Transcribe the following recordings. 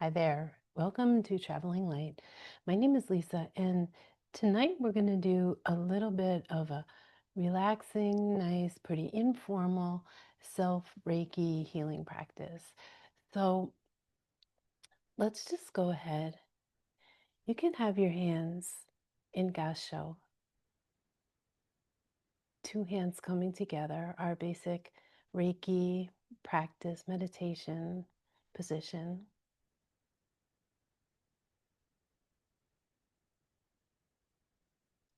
Hi there. Welcome to Traveling Light. My name is Lisa, and tonight we're going to do a little bit of a relaxing, nice, pretty informal self Reiki healing practice. So let's just go ahead. You can have your hands in Gassho, two hands coming together, our basic Reiki practice meditation position.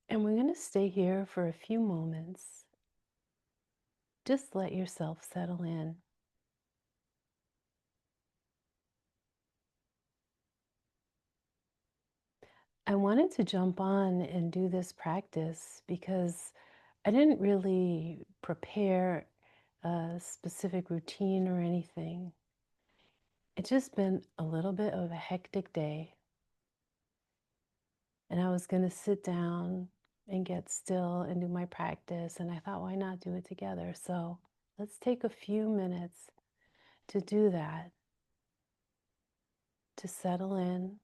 And we're going to stay here for a few moments. Just let yourself settle in. I wanted to jump on and do this practice because I didn't really prepare a specific routine or anything. It's just been a little bit of a hectic day. And I was going to sit down and get still and do my practice. And I thought, why not do it together? So let's take a few minutes to do that, to settle in.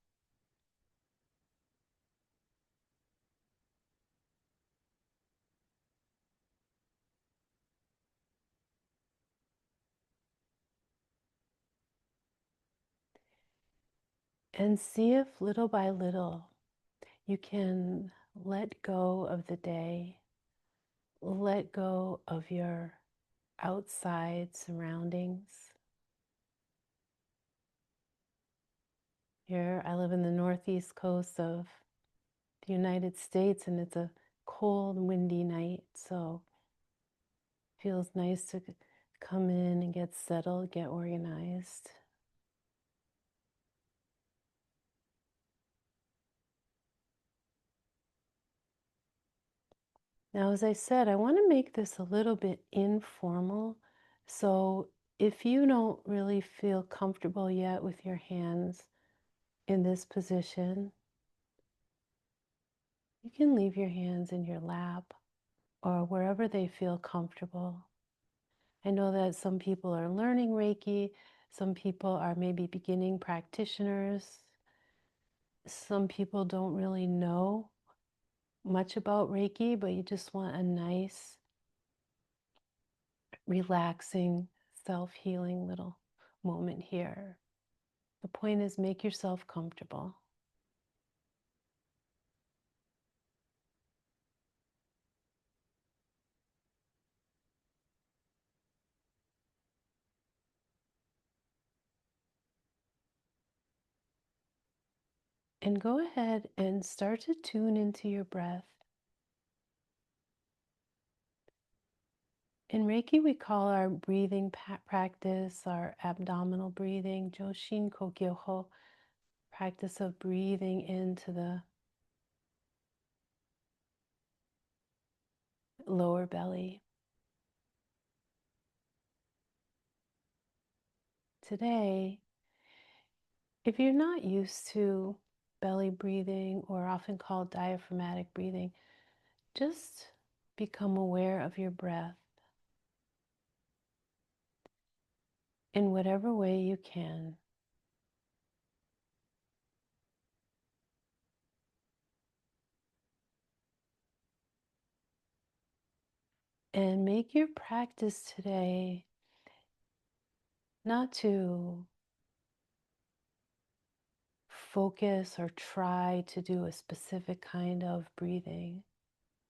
And see if little by little you can let go of the day, let go of your outside surroundings. Here, I live in the northeast coast of the United States, and it's a cold, windy night, so it feels nice to come in and get settled, get organized. Now, as I said, I want to make this a little bit informal. So if you don't really feel comfortable yet with your hands in this position, you can leave your hands in your lap or wherever they feel comfortable. I know that some people are learning Reiki, some people are maybe beginning practitioners, some people don't really know much about Reiki, but you just want a nice, relaxing, self-healing little moment here. The point is, make yourself comfortable. And go ahead and start to tune into your breath. In Reiki, we call our breathing practice, our abdominal breathing, Joshin Kokyoho, practice of breathing into the lower belly. Today, if you're not used to belly breathing, or often called diaphragmatic breathing, just become aware of your breath in whatever way you can. And make your practice today not to focus or try to do a specific kind of breathing,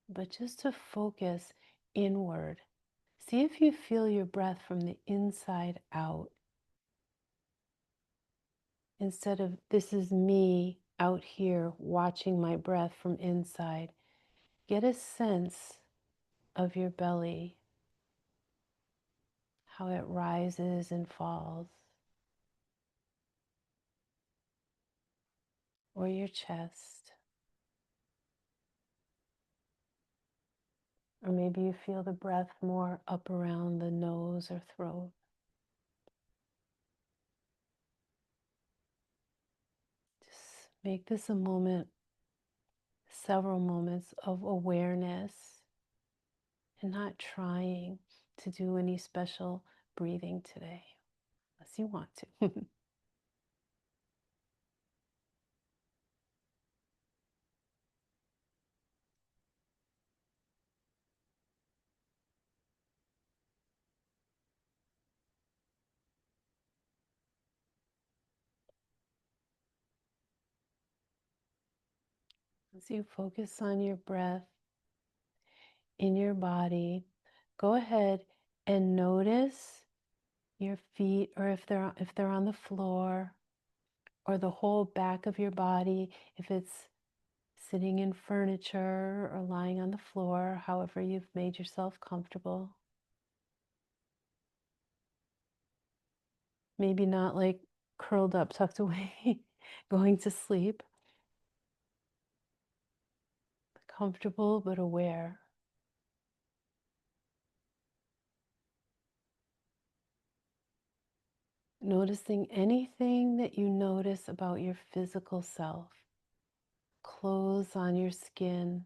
but just to focus inward. See if you feel your breath from the inside out. Instead of, this is me out here watching my breath from inside, get a sense of your belly, how it rises and falls, or your chest. Or maybe you feel the breath more up around the nose or throat. Just make this a moment, several moments of awareness, and not trying to do any special breathing today, unless you want to. As you focus on your breath in your body, go ahead and notice your feet, or if they're on the floor, or the whole back of your body, if it's sitting in furniture or lying on the floor, however you've made yourself comfortable. Maybe not like curled up, tucked away, going to sleep. Comfortable but aware. Noticing anything that you notice about your physical self. Clothes on your skin.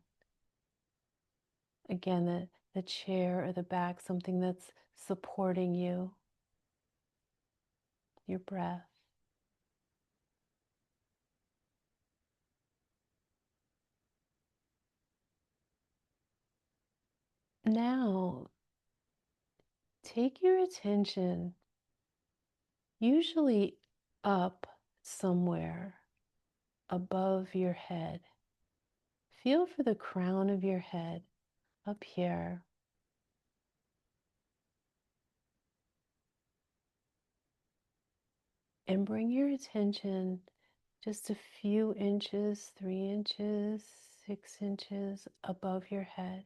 Again, the chair or the back, something that's supporting you. Your breath. Now, take your attention usually up somewhere above your head. Feel for the crown of your head up here. And bring your attention just a few inches, 3 inches, 6 inches above your head.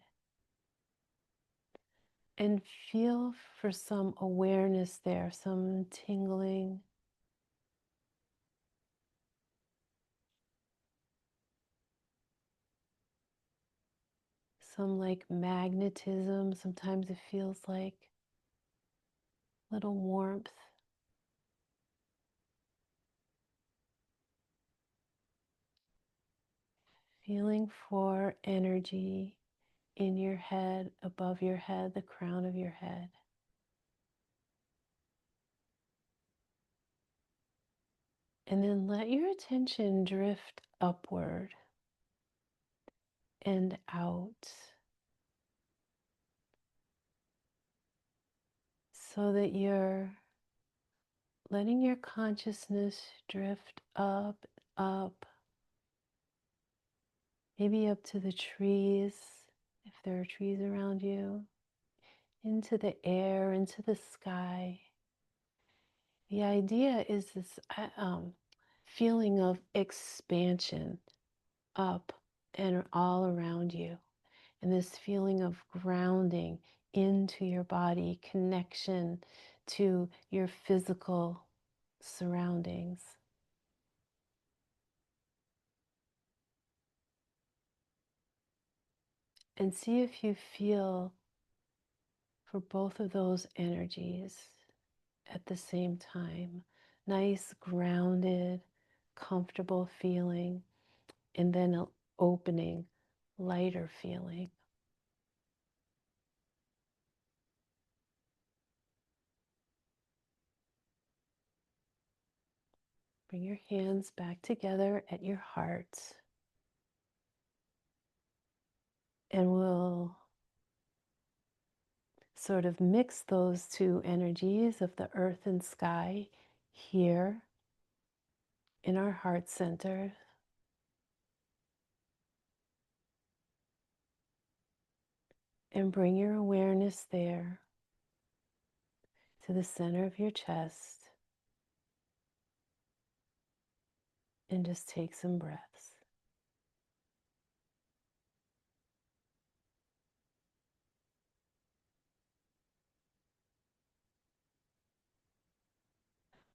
And feel for some awareness there, some tingling. Some like magnetism. Sometimes it feels like little warmth. Feeling for energy in your head, above your head, the crown of your head. And then let your attention drift upward and out, so that you're letting your consciousness drift up, up, maybe up to the trees, if there are trees around you, into the air, into the sky. The idea is this feeling of expansion up and all around you, and this feeling of grounding into your body, connection to your physical surroundings. And see if you feel for both of those energies at the same time. Nice, grounded, comfortable feeling, and then an opening, lighter feeling. Bring your hands back together at your heart, and we'll sort of mix those two energies of the earth and sky here in our heart center. And bring your awareness there to the center of your chest, and just take some breaths.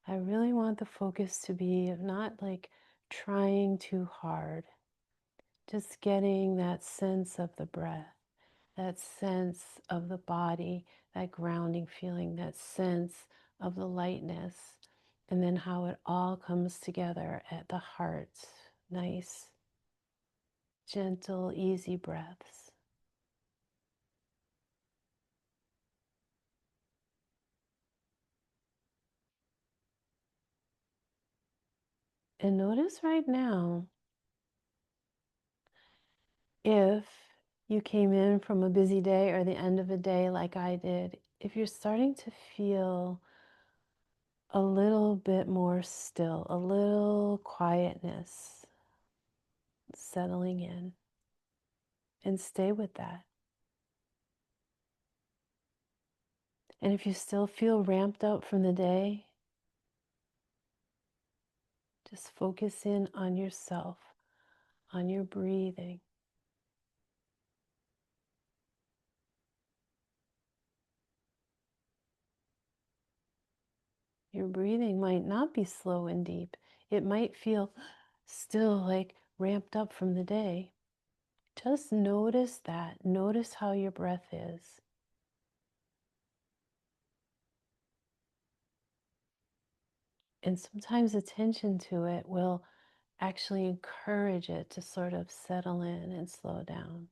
I really want the focus to be of not like trying too hard, just getting that sense of the breath, that sense of the body, that grounding feeling, that sense of the lightness, and then how it all comes together at the heart. Nice, gentle, easy breaths. And notice right now, if you came in from a busy day or the end of a day like I did, if you're starting to feel a little bit more still, a little quietness, settling in, and stay with that. And if you still feel ramped up from the day, just focus in on yourself, on your breathing. Your breathing might not be slow and deep. It might feel still like ramped up from the day. Just notice that. Notice how your breath is. And sometimes attention to it will actually encourage it to sort of settle in and slow down.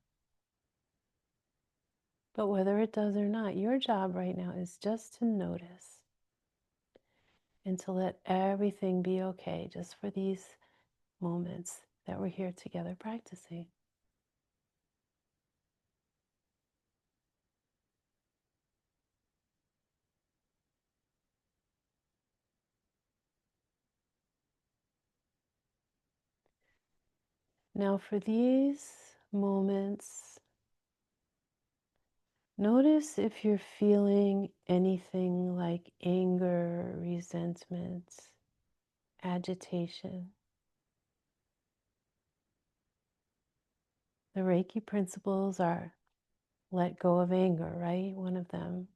But whether it does or not, your job right now is just to notice and to let everything be okay just for these moments that we're here together practicing. Now, for these moments, notice if you're feeling anything like anger, resentment, agitation. The Reiki principles are let go of anger, right? One of them.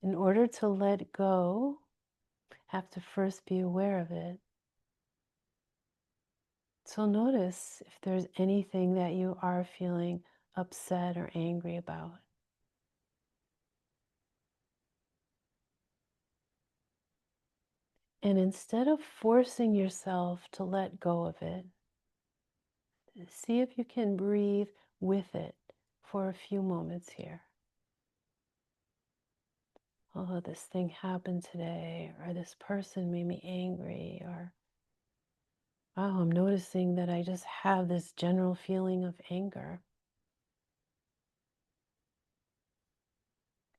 In order to let go, have to first be aware of it. So notice if there's anything that you are feeling upset or angry about. And instead of forcing yourself to let go of it, see if you can breathe with it for a few moments here. Oh, this thing happened today, or this person made me angry, or oh, I'm noticing that I just have this general feeling of anger.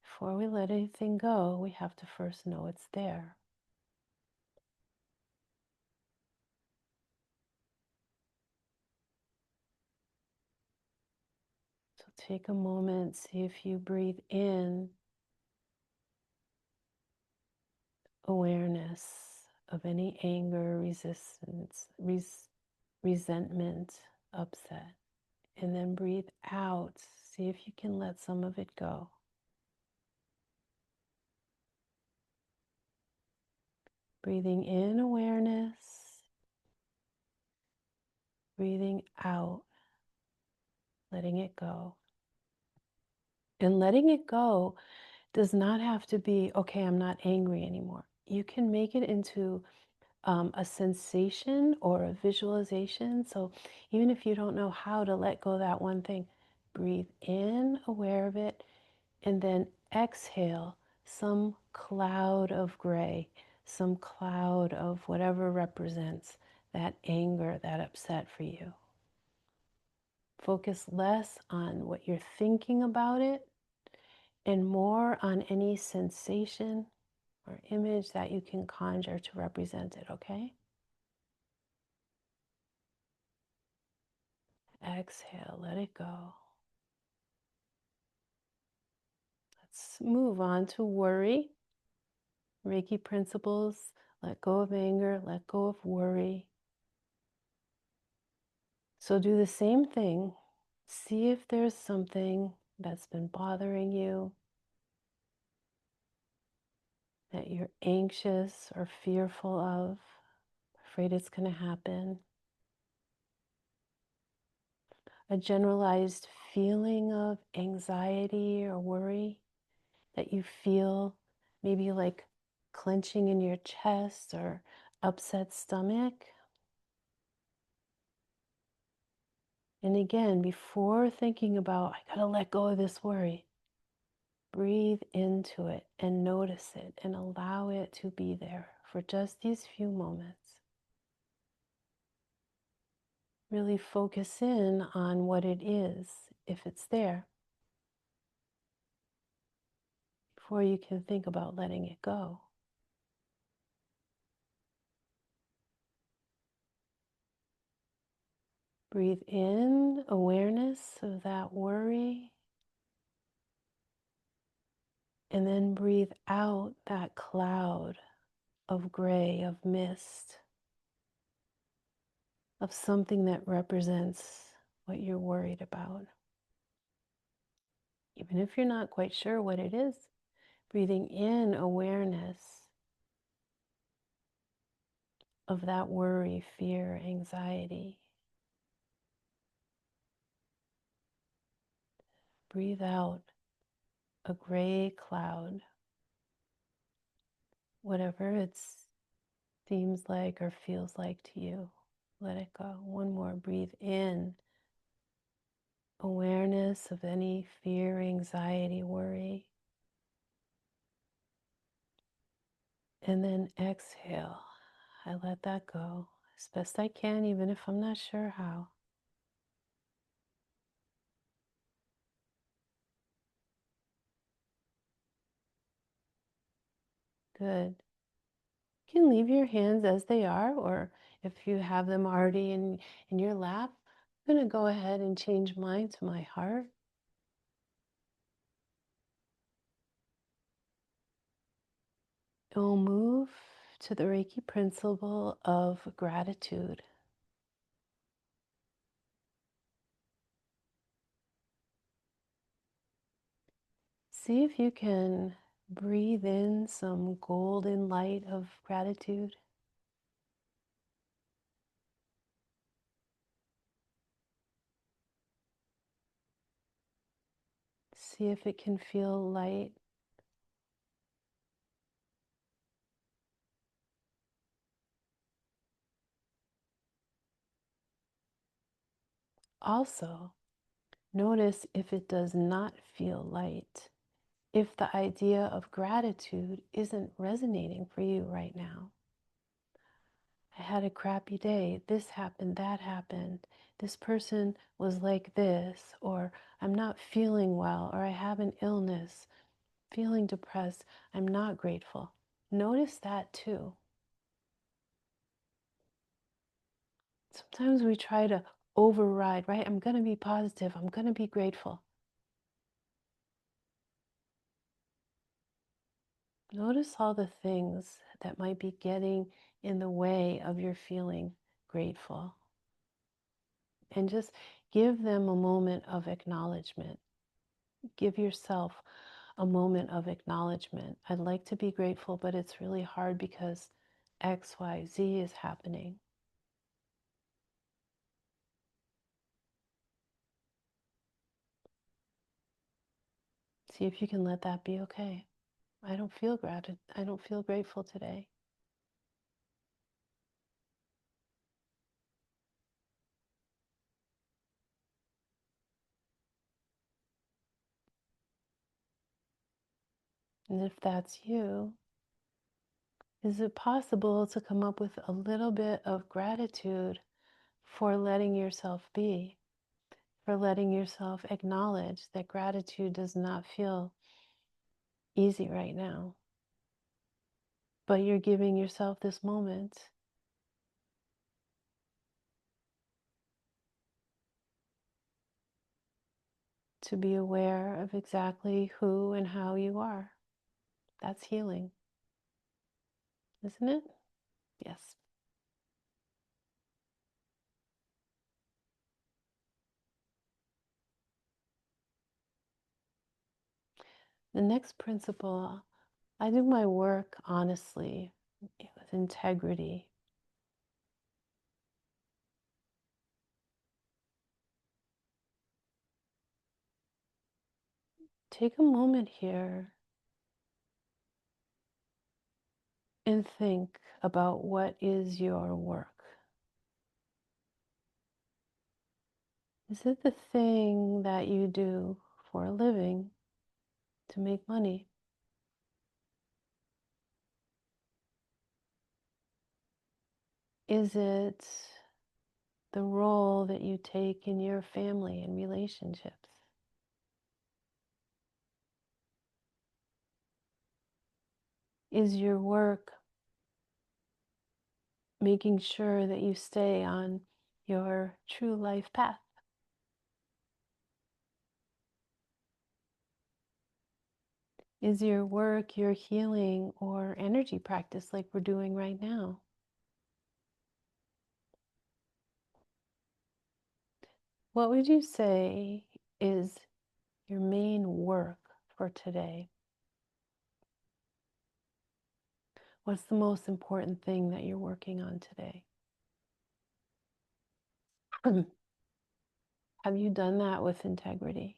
Before we let anything go, we have to first know it's there. So take a moment, see if you breathe in awareness of any anger, resistance, resentment, upset. And then breathe out. See if you can let some of it go. Breathing in awareness, breathing out, letting it go. And letting it go does not have to be, okay, I'm not angry anymore. You can make it into a sensation or a visualization. So even if you don't know how to let go of that one thing, breathe in, aware of it, and then exhale some cloud of gray, some cloud of whatever represents that anger, that upset for you. Focus less on what you're thinking about it and more on any sensation or image that you can conjure to represent it, okay? Exhale, let it go. Let's move on to worry. Reiki principles, let go of anger, let go of worry. So do the same thing. See if there's something that's been bothering you, that you're anxious or fearful of, afraid it's going to happen. A generalized feeling of anxiety or worry that you feel, maybe like clenching in your chest or upset stomach. And again, before thinking about, I gotta let go of this worry, breathe into it and notice it and allow it to be there for just these few moments. Really focus in on what it is, if it's there, before you can think about letting it go. Breathe in awareness of that worry, and then breathe out that cloud of gray, of mist, of something that represents what you're worried about. Even if you're not quite sure what it is, breathing in awareness of that worry, fear, anxiety. Breathe out a gray cloud, whatever it seems like or feels like to you. Let it go. One more. Breathe in awareness of any fear, anxiety, worry. And then exhale. I let that go as best I can, even if I'm not sure how. Good. You can leave your hands as they are, or if you have them already in your lap, I'm going to go ahead and change mine to my heart. And we'll move to the Reiki principle of gratitude. See if you can breathe in some golden light of gratitude. See if it can feel light. Also, notice if it does not feel light, if the idea of gratitude isn't resonating for you right now. I had a crappy day. This happened, that happened. This person was like this, or I'm not feeling well, or I have an illness, feeling depressed. I'm not grateful. Notice that too. Sometimes we try to override, right? I'm going to be positive. I'm going to be grateful. Notice all the things that might be getting in the way of your feeling grateful. And just give them a moment of acknowledgement. Give yourself a moment of acknowledgement. I'd like to be grateful, but it's really hard because X, Y, Z is happening. See if you can let that be okay. I don't feel I don't feel grateful today. And if that's you, is it possible to come up with a little bit of gratitude for letting yourself be, for letting yourself acknowledge that gratitude does not feel easy right now, but you're giving yourself this moment to be aware of exactly who and how you are. That's healing, isn't it? Yes. The next principle, I do my work honestly, with integrity. Take a moment here and think about what is your work. Is it the thing that you do for a living to make money? Is it the role that you take in your family and relationships? Is your work making sure that you stay on your true life path? Is your work your healing or energy practice like we're doing right now? What would you say is your main work for today? What's the most important thing that you're working on today? Have you done that with integrity?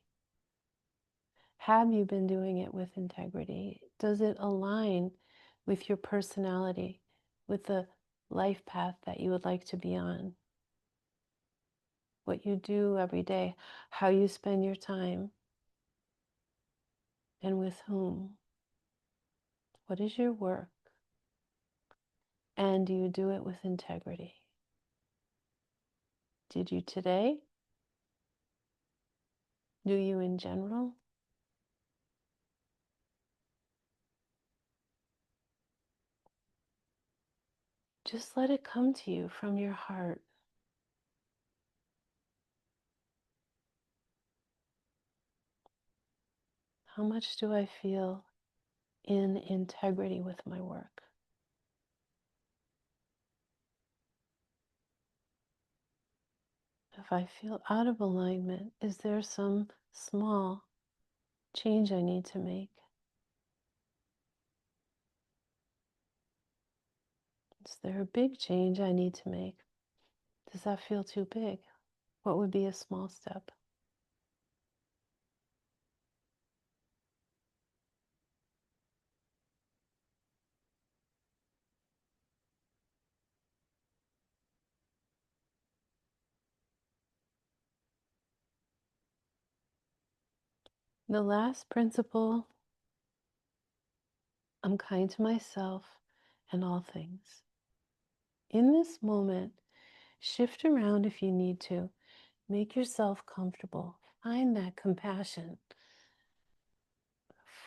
Have you been doing it with integrity? Does it align with your personality, with the life path that you would like to be on? What you do every day, how you spend your time, and with whom? What is your work? And do you do it with integrity? Did you today? Do you in general? Just let it come to you from your heart. How much do I feel in integrity with my work? If I feel out of alignment, is there some small change I need to make? Is there a big change I need to make? Does that feel too big? What would be a small step? The last principle, I'm kind to myself and all things. In this moment, shift around if you need to. Make yourself comfortable. Find that compassion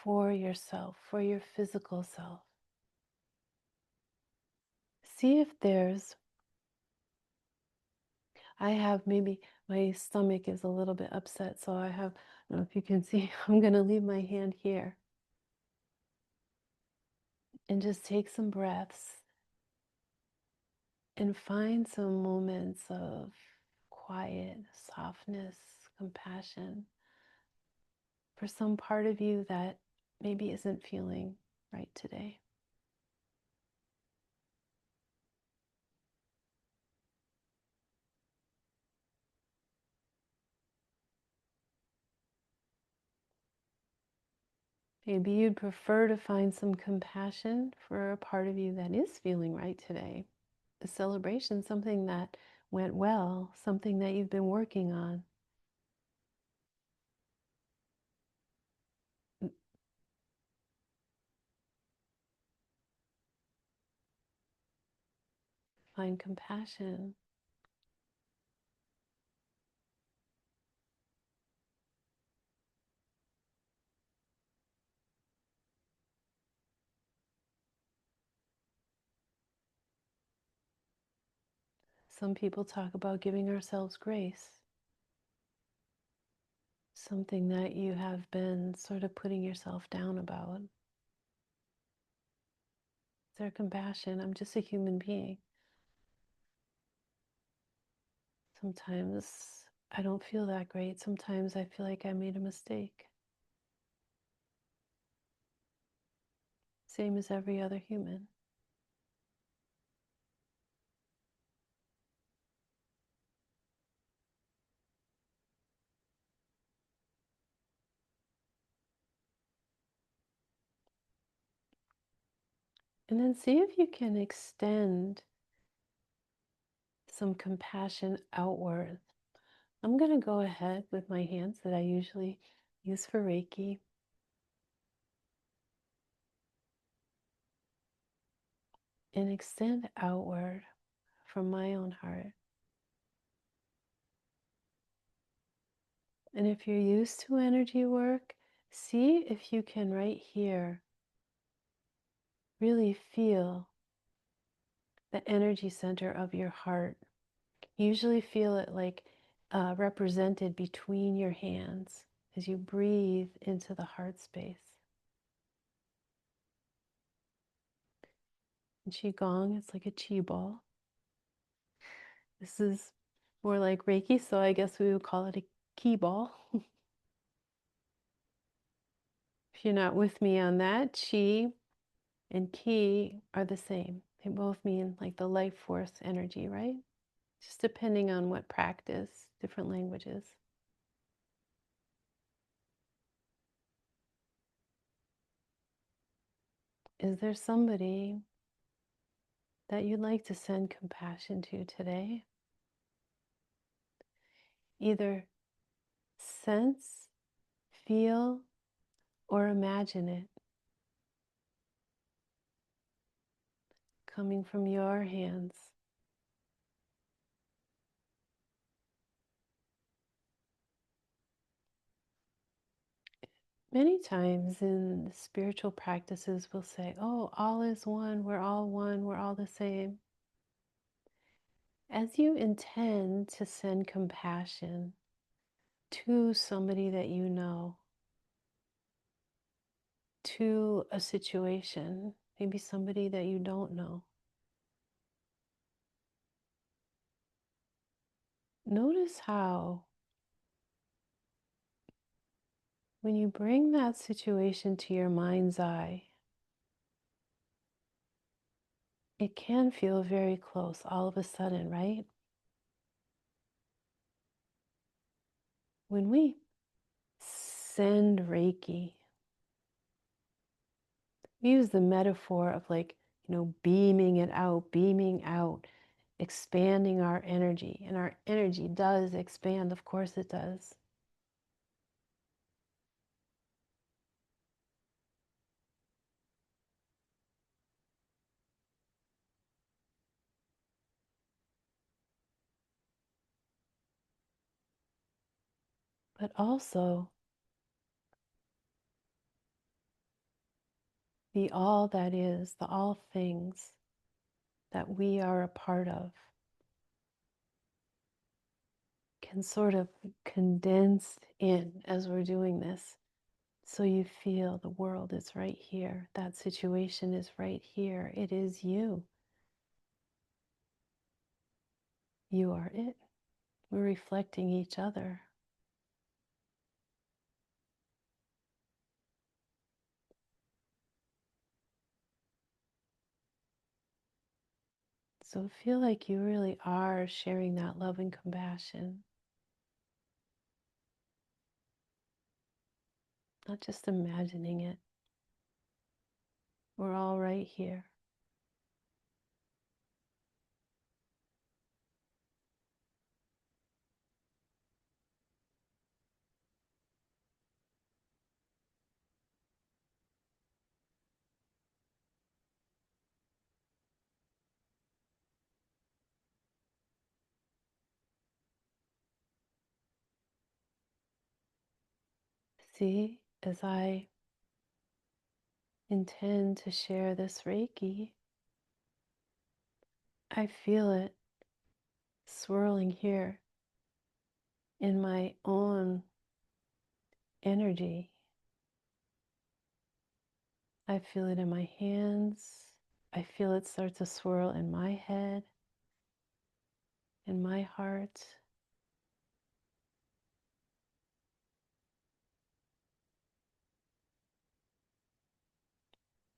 for yourself, for your physical self. See if I have maybe my stomach is a little bit upset, so I don't know if you can see, I'm going to leave my hand here and just take some breaths and find some moments of quiet, softness, compassion for some part of you that maybe isn't feeling right today. Maybe you'd prefer to find some compassion for a part of you that is feeling right today. A celebration, something that went well, something that you've been working on. Find compassion. Some people talk about giving ourselves grace, something that you have been sort of putting yourself down about. Is there compassion? I'm just a human being. Sometimes I don't feel that great. Sometimes I feel like I made a mistake. Same as every other human. And then see if you can extend some compassion outward. I'm going to go ahead with my hands that I usually use for Reiki and extend outward from my own heart. And if you're used to energy work, see if you can right here really feel the energy center of your heart. Usually feel it like represented between your hands as you breathe into the heart space. In Qigong, it's like a chi ball. This is more like Reiki, so I guess we would call it a ki ball. If you're not with me on that, chi and ki are the same. They both mean like the life force energy, right? Just depending on what practice, different languages. Is there somebody that you'd like to send compassion to today? Either sense, feel, or imagine it coming from your hands. Many times in the spiritual practices, we'll say, oh, all is one, we're all the same. As you intend to send compassion to somebody that you know, to a situation, maybe somebody that you don't know, notice how when you bring that situation to your mind's eye, it can feel very close all of a sudden, right? When we send Reiki, we use the metaphor of like, beaming it out, beaming out, expanding our energy. And our energy does expand, of course it does. But also, the all that is, the all things that we are a part of, can sort of condense in as we're doing this. So you feel the world is right here. That situation is right here. It is you. You are it. We're reflecting each other. So feel like you really are sharing that love and compassion, not just imagining it. We're all right here. See, as I intend to share this Reiki, I feel it swirling here in my own energy. I feel it in my hands. I feel it start to swirl in my head, in my heart.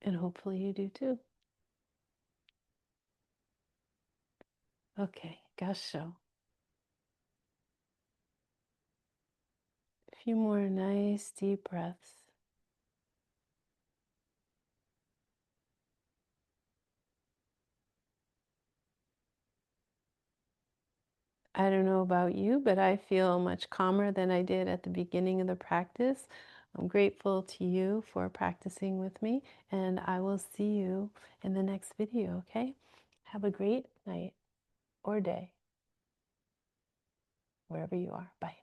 And hopefully you do too. Okay, Gassho. A few more nice deep breaths. I don't know about you, but I feel much calmer than I did at the beginning of the practice. I'm grateful to you for practicing with me, and I will see you in the next video, okay? Have a great night or day, wherever you are. Bye.